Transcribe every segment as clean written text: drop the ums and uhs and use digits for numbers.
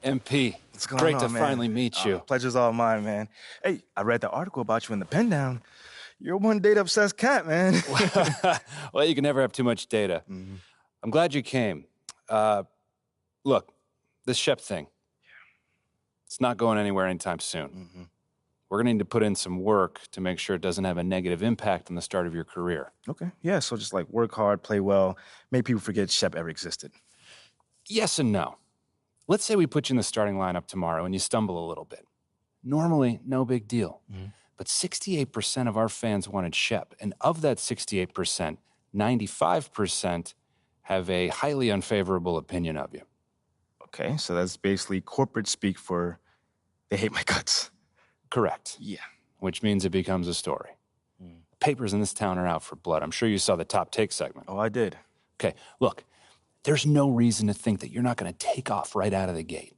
MP, What's going great on, to man? finally meet you. Pleasure's all mine, man. Hey, I read the article about you in the pen down. You're one data-obsessed cat, man. Well, you can never have too much data. I'm glad you came. Look, this Shep thing, it's not going anywhere anytime soon. We're going to need to put in some work to make sure it doesn't have a negative impact on the start of your career. Okay, yeah, so just like work hard, play well, make people forget Shep ever existed. Yes and no. Let's say we put you in the starting lineup tomorrow and you stumble a little bit. Normally, no big deal. But 68% of our fans wanted Shep, and of that 68%, 95% have a highly unfavorable opinion of you. Okay, so that's basically corporate speak for they hate my guts. Correct. Yeah. Which means it becomes a story. Papers in this town are out for blood. I'm sure you saw the top take segment. Oh, I did. Okay, look, there's no reason to think that you're not going to take off right out of the gate.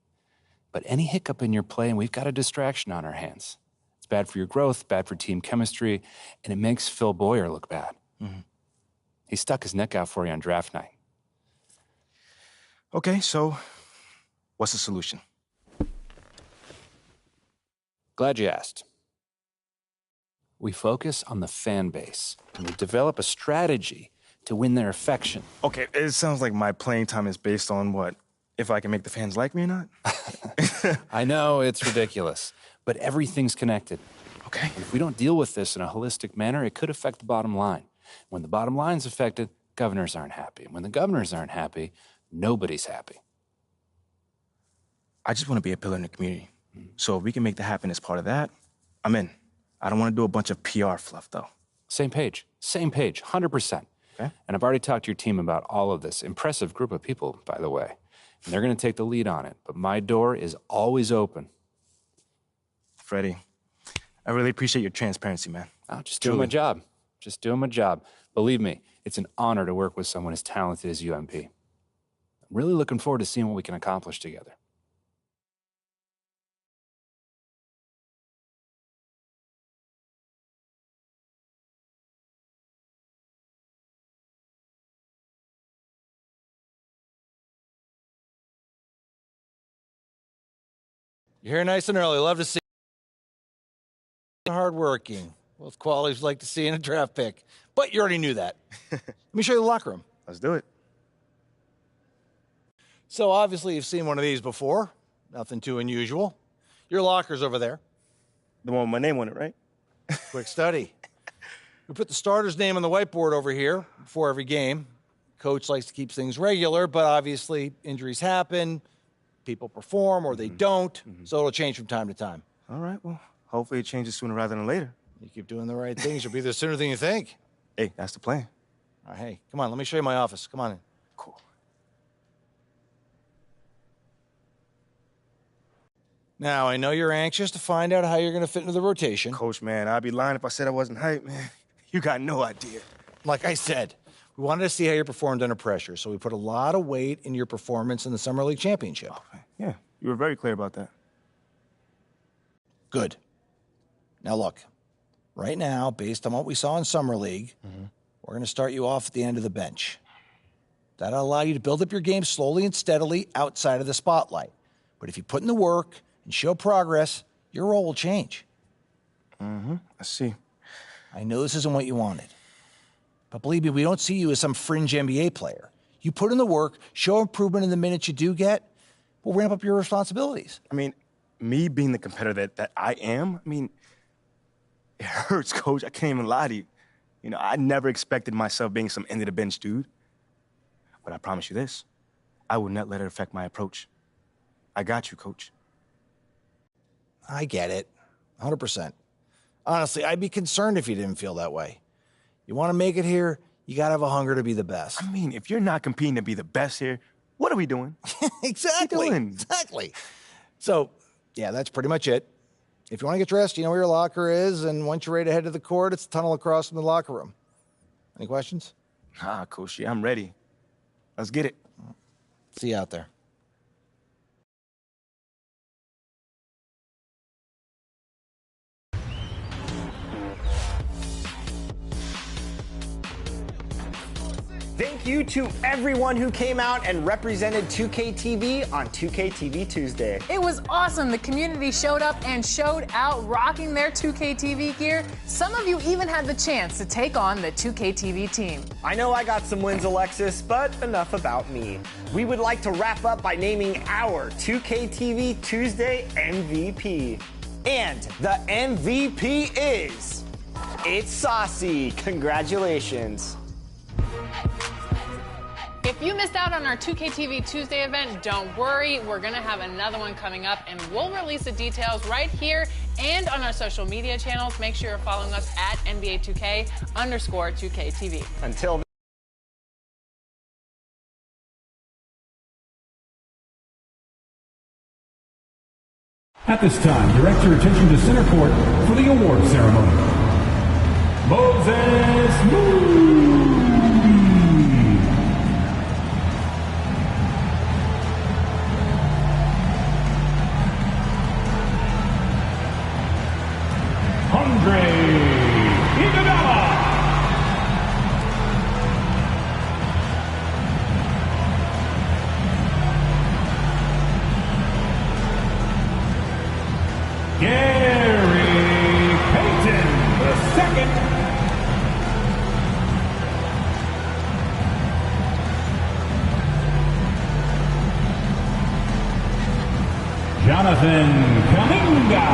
But any hiccup in your play, and we've got a distraction on our hands. It's bad for your growth, bad for team chemistry, and it makes Phil Boyer look bad. He stuck his neck out for you on draft night. Okay, so what's the solution? Glad you asked. We focus on the fan base, and we develop a strategy to win their affection. Okay, it sounds like my playing time is based on what? If I can make the fans like me or not? I know, it's ridiculous, but everything's connected. Okay. And if we don't deal with this in a holistic manner, it could affect the bottom line. When the bottom line's affected, governors aren't happy. And when the governors aren't happy, nobody's happy. I just want to be a pillar in the community. So if we can make that happen as part of that, I'm in. I don't want to do a bunch of PR fluff, though. Same page, 100%. Okay. And I've already talked to your team about all of this. Impressive group of people, by the way. And they're going to take the lead on it. But my door is always open. Freddie, I really appreciate your transparency, man. Oh, just doing my job. Just doing my job. Believe me, it's an honor to work with someone as talented as you, MP. I'm really looking forward to seeing what we can accomplish together. You're here nice and early. Love to see you. Hardworking. Both qualities like to see in a draft pick. But you already knew that. Let me show you the locker room. Let's do it. So obviously you've seen one of these before. Nothing too unusual. Your locker's over there. The one with my name on it, right? Quick study. We put the starter's name on the whiteboard over here before every game. Coach likes to keep things regular, but obviously injuries happen. People perform or they don't, so it'll change from time to time. All right, well, hopefully it changes sooner rather than later. You keep doing the right things, you'll be there sooner than you think. Hey, that's the plan. All right, hey, come on, let me show you my office. Come on in. Cool. Now, I know you're anxious to find out how you're going to fit into the rotation. Coach, man, I'd be lying if I said I wasn't hyped, man. You got no idea. Like I said, we wanted to see how you performed under pressure, so we put a lot of weight in your performance in the Summer League Championship. Yeah, you were very clear about that. Good. Now look, right now, based on what we saw in Summer League, we're going to start you off at the end of the bench. That'll allow you to build up your game slowly and steadily outside of the spotlight. But if you put in the work and show progress, your role will change. I see. I know this isn't what you wanted. But believe me, we don't see you as some fringe NBA player. You put in the work, show improvement in the minutes you do get, we'll ramp up your responsibilities. I mean, me being the competitor that I am, I mean, it hurts, Coach. I can't even lie to you. You know, I never expected myself being some end-of-the-bench dude. But I promise you this, I will not let it affect my approach. I got you, Coach. I get it, 100%. Honestly, I'd be concerned if you didn't feel that way. You want to make it here, you got to have a hunger to be the best. I mean, if you're not competing to be the best here, what are we doing? Exactly. What are we doing? Exactly. So, yeah, that's pretty much it. If you want to get dressed, you know where your locker is, and once you're ready to head to the court, it's the tunnel across from the locker room. Any questions? Ah, Coach, yeah, I'm ready. Let's get it. See you out there. Thank you to everyone who came out and represented 2K TV on 2K TV Tuesday. It was awesome. The community showed up and showed out, rocking their 2K TV gear. Some of you even had the chance to take on the 2K TV team. I know I got some wins, Alexis, but enough about me. We would like to wrap up by naming our 2K TV Tuesday MVP. And the MVP is... It's Saucy. Congratulations. If you missed out on our 2K TV Tuesday event, don't worry. We're going to have another one coming up, and we'll release the details right here and on our social media channels. Make sure you're following us at NBA2K_2K TV. Until then. At this time, direct your attention to center court for the award ceremony. Moses Moody. Andre Iguodala. Gary Payton II. Jonathan Kuminga.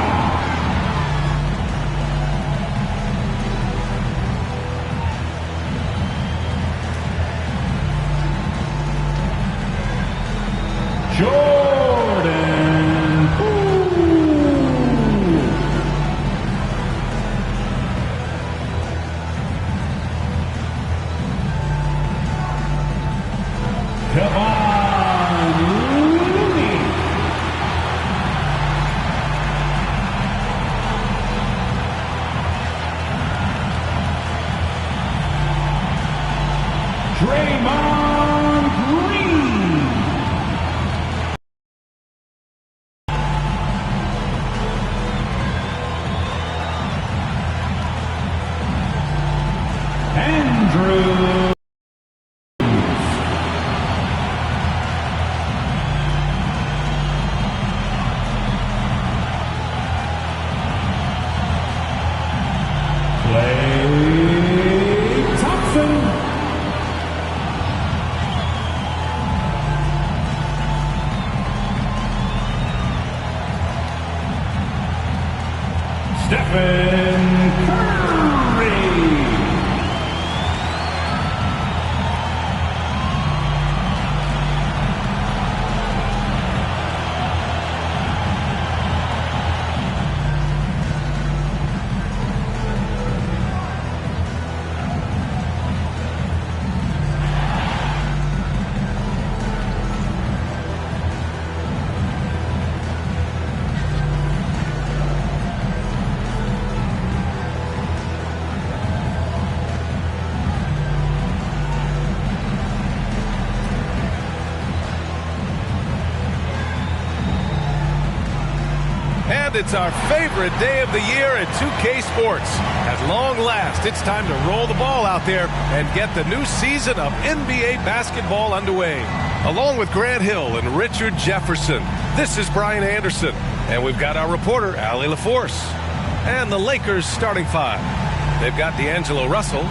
Jordan Poole. Kevon Looney. Draymond Green. Andrew. Klay Thompson. Stephen Curry. And it's our favorite day of the year at 2K Sports. At long last, it's time to roll the ball out there and get the new season of NBA basketball underway. Along with Grant Hill and Richard Jefferson, this is Brian Anderson. And we've got our reporter, Allie LaForce. And the Lakers starting five. They've got D'Angelo Russell,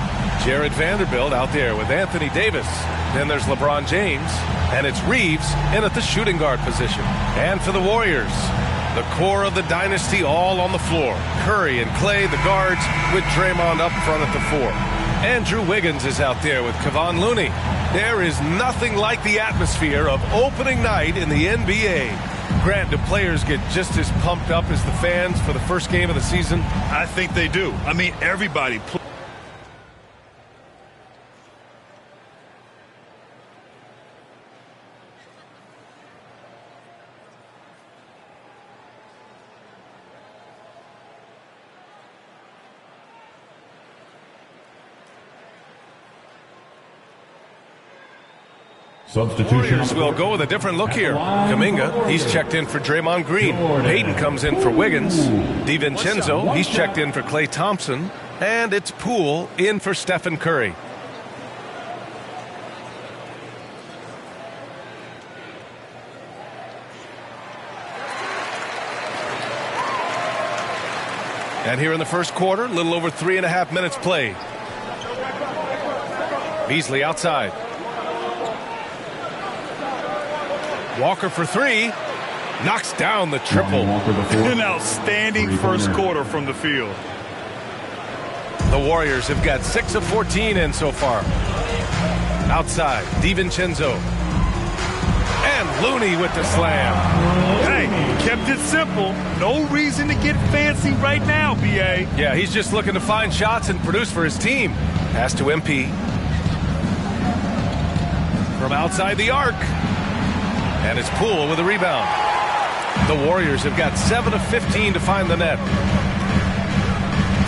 Jared Vanderbilt out there with Anthony Davis. Then there's LeBron James, and it's Reeves in at the shooting guard position. And for the Warriors, the core of the dynasty all on the floor. Curry and Klay, the guards, with Draymond up front at the four. Andrew Wiggins is out there with Kevon Looney. There is nothing like the atmosphere of opening night in the NBA. Grant, do players get just as pumped up as the fans for the first game of the season? I think they do. I mean, everybody. Substitution. Warriors will go with a different look here. Kuminga, he's checked in for Draymond Green. Hayden comes in for Wiggins. DiVincenzo, he's checked in for Klay Thompson. And it's Poole in for Stephen Curry. And here in the first quarter, a little over 3.5 minutes played. Beasley outside. Walker for three. Knocks down the triple. An outstanding first quarter from the field. The Warriors have got 6 of 14 in so far. Outside, DiVincenzo. And Looney with the slam. Hey, kept it simple. No reason to get fancy right now, B.A. Yeah, he's just looking to find shots and produce for his team. Pass to MP. From outside the arc. And it's Poole with a rebound. The Warriors have got 7 of 15 to find the net.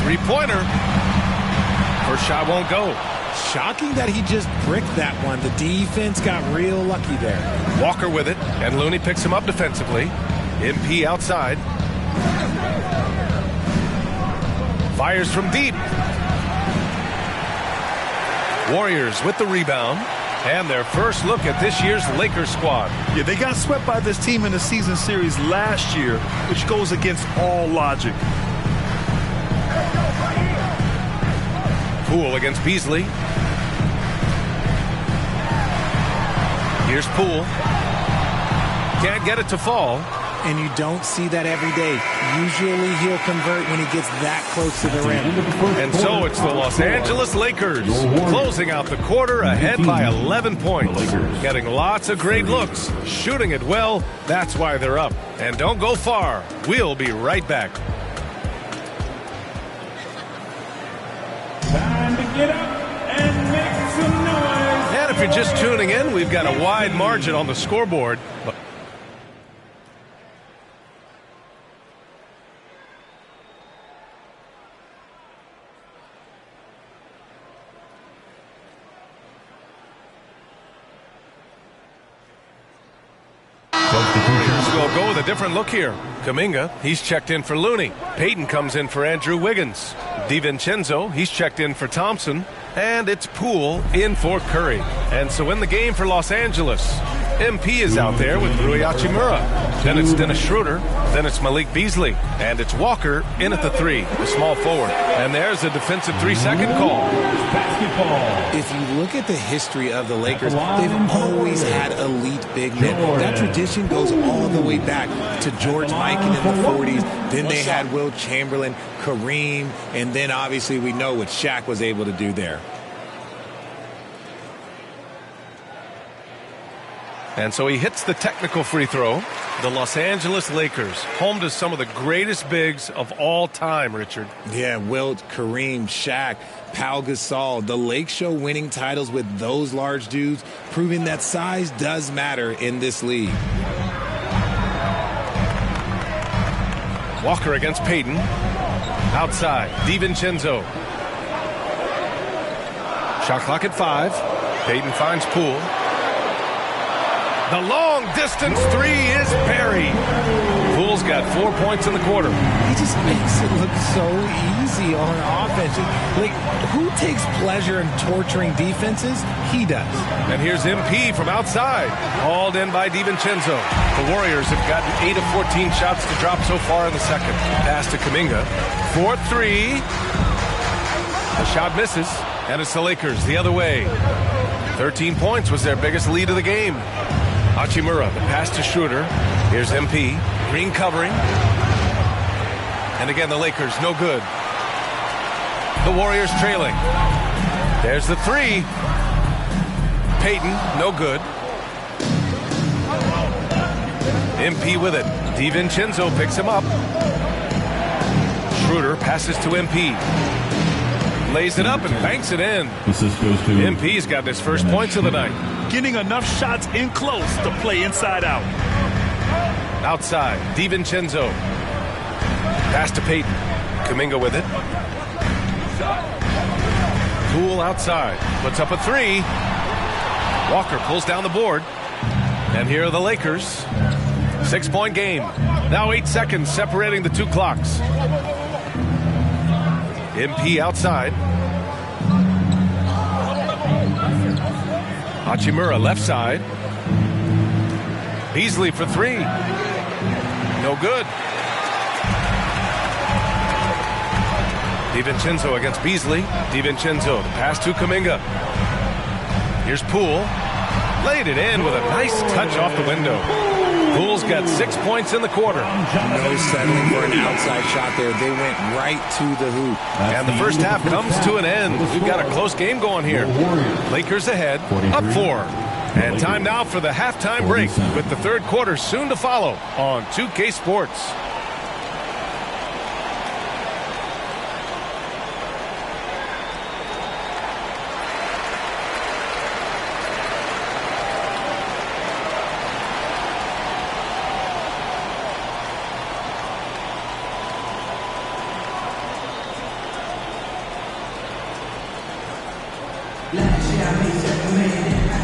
Three-pointer. First shot won't go. Shocking that he just bricked that one. The defense got real lucky there. Walker with it, and Looney picks him up defensively. MP outside. Fires from deep. Warriors with the rebound. And their first look at this year's Lakers squad. Yeah, they got swept by this team in the season series last year, which goes against all logic. Poole against Beasley. Here's Poole. Can't get it to fall. And you don't see that every day. Usually he'll convert when he gets that close to the rim. And so it's the Los Angeles Lakers closing out the quarter ahead by 11 points. Getting lots of great looks, shooting it well. That's why they're up. And don't go far. We'll be right back. Time to get up and make some noise. And if you're just tuning in, we've got a wide margin on the scoreboard. We'll go with a different look here. Kuminga, he's checked in for Looney. Payton comes in for Andrew Wiggins. DiVincenzo, he's checked in for Thompson. And it's Poole in for Curry. And so in the game for Los Angeles, MP is out there with Rui Hachimura. Then it's Dennis Schroeder. Then it's Malik Beasley. And it's Walker in at the three, the small forward. And there's a defensive 3-second call. Basketball. If you look at the history of the Lakers, they've always had elite big men. That tradition goes all the way back to George Mikan in the 40s. Then they had Will Chamberlain, Kareem, and then obviously we know what Shaq was able to do there. And so he hits the technical free throw. The Los Angeles Lakers, home to some of the greatest bigs of all time, Richard. Yeah, Wilt, Kareem, Shaq, Pau Gasol. The Lake Show winning titles with those large dudes, proving that size does matter in this league. Walker against Payton. Outside, DiVincenzo. Shot clock at 5. Payton finds Poole. The long-distance three is buried. Poole's got 4 points in the quarter. He just makes it look so easy on offense. Like, who takes pleasure in torturing defenses? He does. And here's MP from outside. Hauled in by DiVincenzo. The Warriors have gotten 8 of 14 shots to drop so far in the second. Pass to Kuminga. 4-3. The shot misses. And it's the Lakers the other way. 13 points was their biggest lead of the game. Hachimura, the pass to Schroeder. Here's MP. Green covering. And again, the Lakers, no good. The Warriors trailing. There's the three. Payton, no good. MP with it. DiVincenzo picks him up. Schroeder passes to MP. Lays it up and banks it in. Assist goes to MP's got his first points of the night. Getting enough shots in close to play inside out. Outside, DiVincenzo. Pass to Payton. Kuminga with it. Poole outside. Puts up a three. Walker pulls down the board. And here are the Lakers. 6-point game. Now 8 seconds separating the two clocks. MP outside. Hachimura left side. Beasley for three. No good. DiVincenzo against Beasley. DiVincenzo, the pass to Kuminga. Here's Poole. Laid it in with a nice touch off the window. Poole's got 6 points in the quarter. No settling for an outside shot there. They went right to the hoop. And the first half comes to an end. We've got a close game going here. Lakers ahead, up 4. And time now for the halftime break, with the third quarter soon to follow on 2K Sports.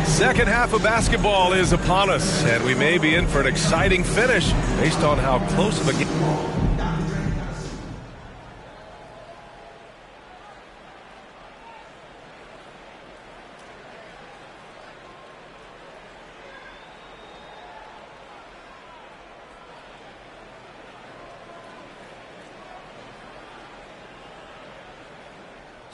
Second half of basketball is upon us, and we may be in for an exciting finish based on how close of a game.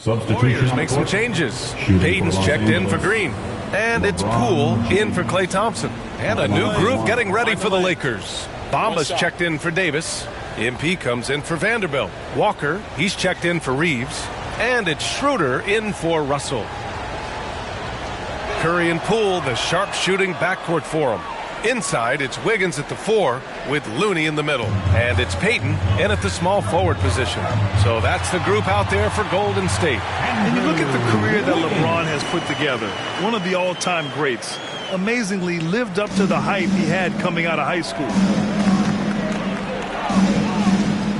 Warriors make some changes. Payton's checked in for Green. And it's Poole in for Klay Thompson. And a new group getting ready for the Lakers. Bamba's checked in for Davis. MP comes in for Vanderbilt. Walker, he's checked in for Reeves. And it's Schroeder in for Russell. Curry and Poole, the sharp-shooting backcourt for him. Inside, it's Wiggins at the 4 with Looney in the middle. And it's Payton in at the small forward position. So that's the group out there for Golden State. And you look at the career that LeBron has put together. One of the all-time greats. Amazingly lived up to the hype he had coming out of high school.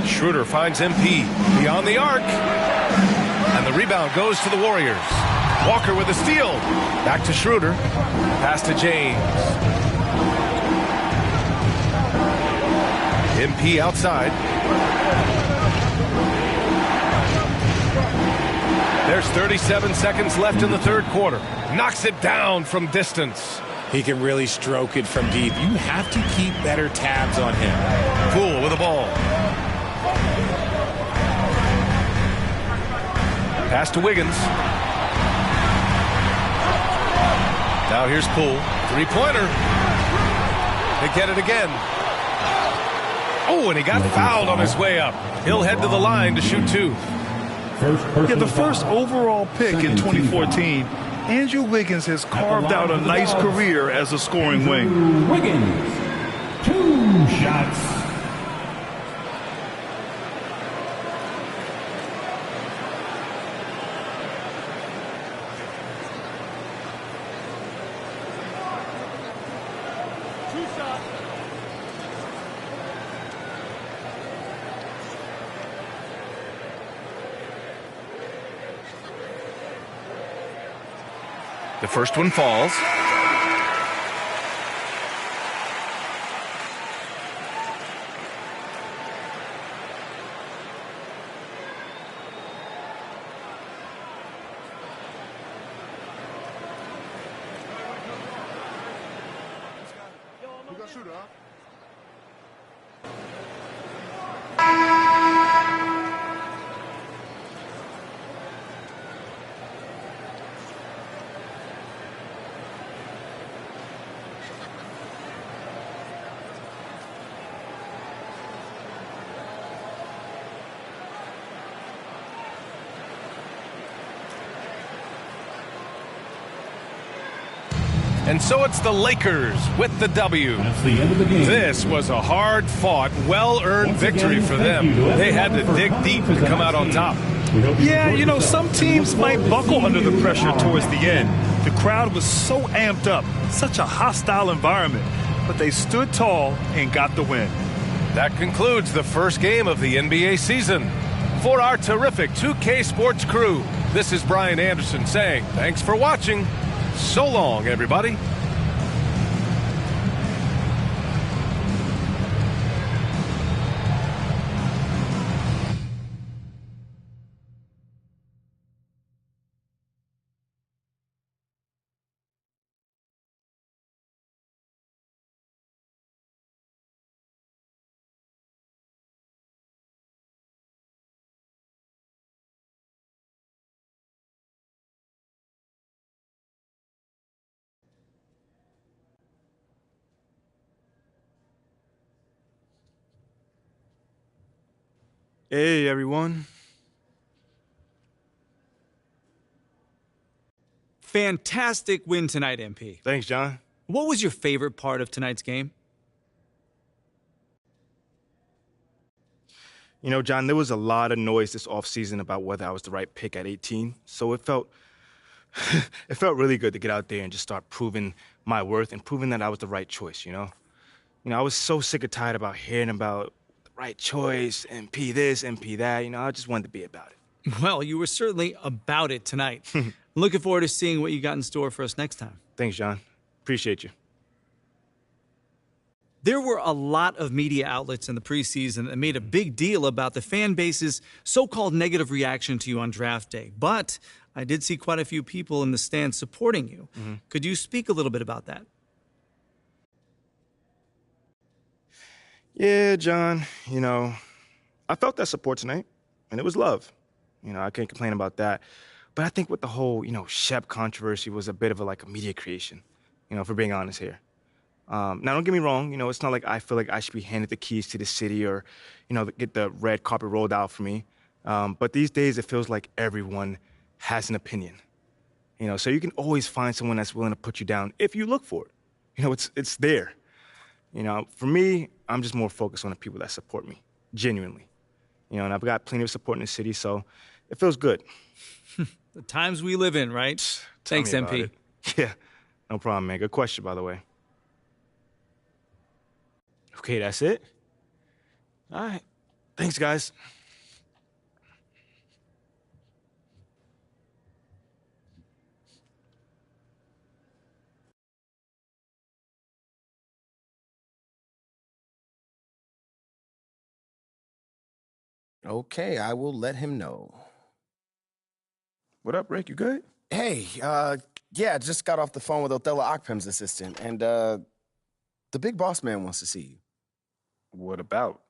Schroeder finds MP beyond the arc. And the rebound goes to the Warriors. Walker with a steal. Back to Schroeder. Pass to James. MP outside. There's 37 seconds left in the third quarter. Knocks it down from distance. He can really stroke it from deep. You have to keep better tabs on him. Poole with the ball. Pass to Wiggins. Now here's Poole. Three-pointer. They get it again. Oh, and he got fouled on his way up. He'll head to the line to shoot 2. Yeah, the first overall pick in 2014, Andrew Wiggins has carved out a nice career as a scoring wing. Wiggins, 2 shots. The first one falls. And so it's the Lakers with the W. That's the end of the game. This was a hard-fought, well-earned victory for them. They had to dig deep to come out on top. Yeah, you know, some teams might buckle under the pressure towards the end. The crowd was so amped up, such a hostile environment, but they stood tall and got the win. That concludes the first game of the NBA season. For our terrific 2K Sports crew, this is Brian Anderson saying thanks for watching. So long, everybody. Hey, everyone. Fantastic win tonight, MP. Thanks, John. What was your favorite part of tonight's game? You know, John, there was a lot of noise this offseason about whether I was the right pick at 18, so it felt really good to get out there and just start proving my worth and proving that I was the right choice, you know? I was so sick and tired about hearing about the right choice, MP this, MP that, I just wanted to be about it. Well, you were certainly about it tonight. Looking forward to seeing what you got in store for us next time. Thanks, John. Appreciate you. There were a lot of media outlets in the preseason that made a big deal about the fan base's so-called negative reaction to you on draft day. But I did see quite a few people in the stands supporting you. Could you speak a little bit about that? Yeah, John, I felt that support tonight, and it was love. I can't complain about that. But I think with the whole, Shep controversy was a bit of a media creation, if we're being honest here. Now, don't get me wrong, it's not like I feel like I should be handed the keys to the city or, get the red carpet rolled out for me. But these days, it feels like everyone has an opinion. So you can always find someone that's willing to put you down if you look for it. It's there. For me, I'm just more focused on the people that support me, genuinely. And I've got plenty of support in the city, so it feels good. The times we live in, right? Thanks, MP. Yeah, no problem, man. Good question, by the way. Okay, that's it? All right. Thanks, guys. Okay, I will let him know. What up, Rick? You good? Hey, yeah, just got off the phone with Othello Akpem's assistant, and the big boss man wants to see you. What about?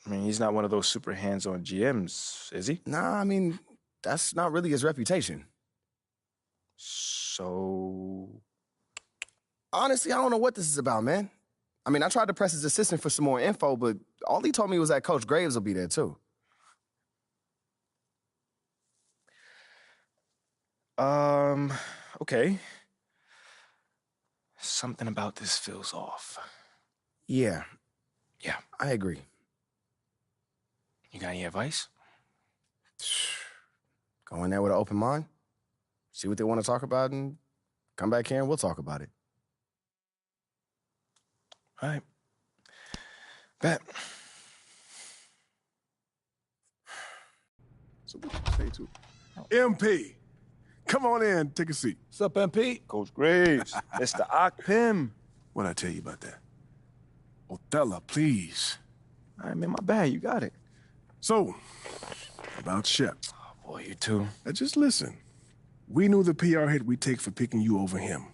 I mean, he's not one of those super hands-on GMs, is he? Nah, I mean, that's not really his reputation. So... Honestly, I don't know what this is about, man. I mean, I tried to press his assistant for some more info, but all he told me was that Coach Graves will be there, too. Okay. Something about this feels off. Yeah, I agree. You got any advice? Go in there with an open mind, see what they want to talk about, and come back here and we'll talk about it. All right. Bet. So what you say to MP? Come on in, take a seat. What's up, MP? Coach Graves, Mr. Akpem. What'd I tell you about that? Othello, please. All right, man, my bad. You got it. So, about Shep. Oh, boy, you too. Now just listen. We knew the PR hit we'd take for picking you over him.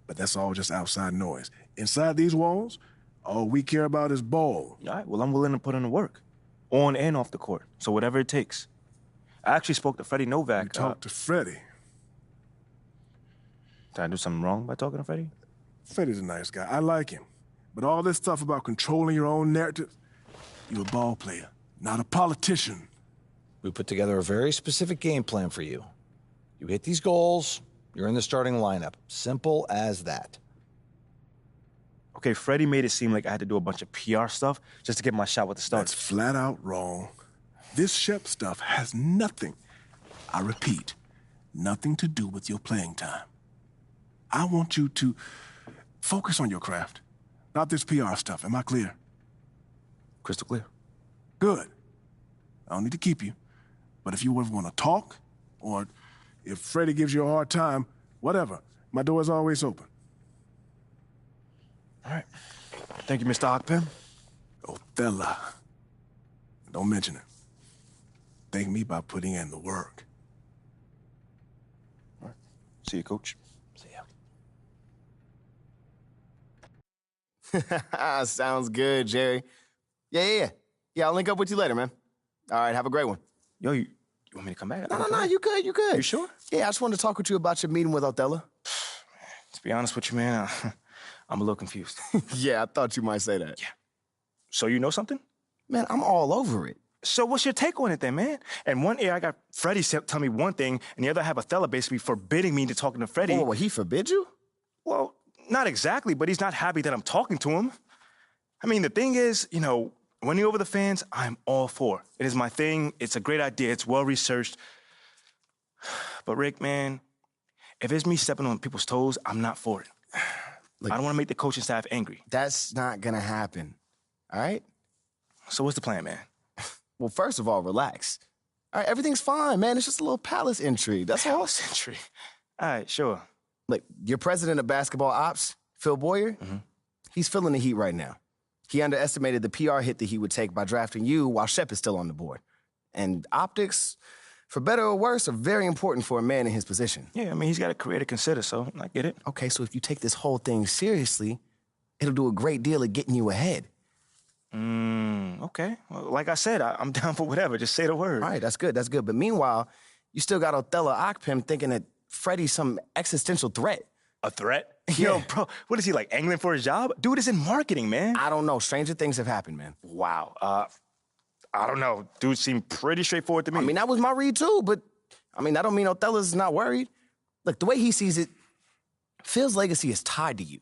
But that's all just outside noise. Inside these walls, all we care about is ball. All right, well, I'm willing to put in the work. On and off the court. So whatever it takes. I actually spoke to Freddie Novak. You talked to Freddie? Did I do something wrong by talking to Freddie? Freddie's a nice guy. I like him. But all this stuff about controlling your own narrative, you're a ball player, not a politician. We put together a very specific game plan for you. You hit these goals, you're in the starting lineup. Simple as that. Okay, Freddie made it seem like I had to do a bunch of PR stuff just to get my shot with the Stars. That's flat out wrong. This Shep stuff has nothing, I repeat, nothing to do with your playing time. I want you to focus on your craft, not this PR stuff. Am I clear? Crystal clear. Good. I don't need to keep you. But if you ever want to talk, or if Freddie gives you a hard time, whatever, my door is always open. All right. Thank you, Mr. Akpem. Othello. Don't mention it. Thank me by putting in the work. All right. See you, Coach. See ya. Sounds good, Jerry. Yeah, I'll link up with you later, man. All right, have a great one. Yo, you want me to come back? No, you good. You sure? Yeah, I just wanted to talk with you about your meeting with Othello. To be honest with you, man, I'm a little confused. Yeah, I thought you might say that. Yeah. So you know something? Man, I'm all over it. So what's your take on it then, man? And one ear, I got Freddie tell me one thing, and the other I have Othello basically forbidding me to talking to Freddie. Whoa, he forbid you? Well, not exactly, but he's not happy that I'm talking to him. I mean, the thing is, you know, winning over the fans, I'm all for. It is my thing. It's a great idea. It's well-researched. But, Rick, man, if it's me stepping on people's toes, I'm not for it. Look, I don't want to make the coaching staff angry. That's not going to happen, all right? So what's the plan, man? Well, first of all, relax. All right, everything's fine, man. It's just a little palace intrigue. That's all. Palace intrigue? All right, sure. Look, your president of basketball ops, Phil Boyer, he's feeling the heat right now. He underestimated the PR hit that he would take by drafting you while Shep is still on the board. And optics, for better or worse, are very important for a man in his position. Yeah, I mean, he's got a career to consider, so I get it. Okay, so if you take this whole thing seriously, it'll do a great deal of getting you ahead. Okay. Well, like I said, I'm down for whatever. Just say the word. All right, that's good, that's good. But meanwhile, you still got Othello Akpem thinking that Freddie's some existential threat. A threat? Yeah. Yo, bro, what is he, like, angling for his job? Dude is in marketing, man. I don't know. Stranger things have happened, man. Wow. I don't know. Dude seemed pretty straightforward to me. I mean, that was my read, too, but, I mean, that don't mean Othello's not worried. Look, the way he sees it, Phil's legacy is tied to you,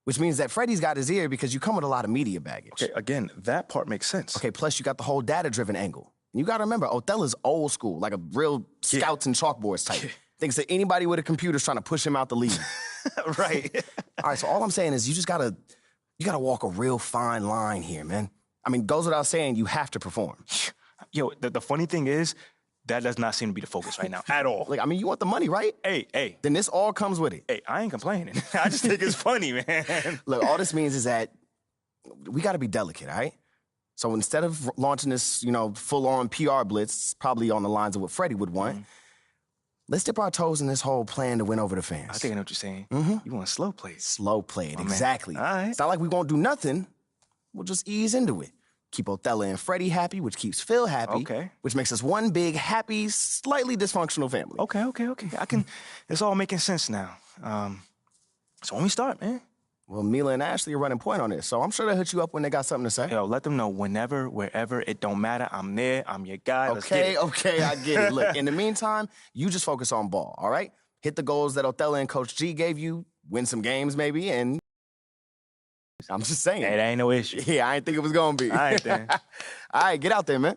which means that Freddie's got his ear because you come with a lot of media baggage. Okay, again, that part makes sense. Okay, plus you got the whole data-driven angle. You got to remember, Othello's old school, like a real scouts and chalkboards type. Thinks that anybody with a computer's trying to push him out the league. Right. All right, so all I'm saying is you gotta walk a real fine line here, man. I mean, goes without saying, you have to perform. Yo, the funny thing is, that does not seem to be the focus right now at all. Like, I mean, you want the money, right? Hey. Then this all comes with it. Hey, I ain't complaining. I just think it's funny, man. Look, all this means is that we got to be delicate, all right? So instead of launching this, full-on PR blitz, probably on the lines of what Freddie would want, let's dip our toes in this whole plan to win over the fans. I think I know what you're saying. You want to slow play it. Slow play it, exactly. All right. It's not like we won't do nothing. We'll just ease into it. Keep Othello and Freddie happy, which keeps Phil happy. Okay. Which makes us one big, happy, slightly dysfunctional family. Okay. It's all making sense now. So when we start, man? Well, Mila and Ashley are running point on this, so I'm sure they'll hit you up when they got something to say. Yo, let them know whenever, wherever, it don't matter. I'm there. I'm your guy. Let's Okay, get it. I get it. Look, in the meantime, you just focus on ball, all right? Hit the goals that Othello and Coach G gave you, win some games maybe, and I'm just saying. Hey, that ain't no issue. Yeah, I didn't think it was going to be. All right, then. All right, get out there, man.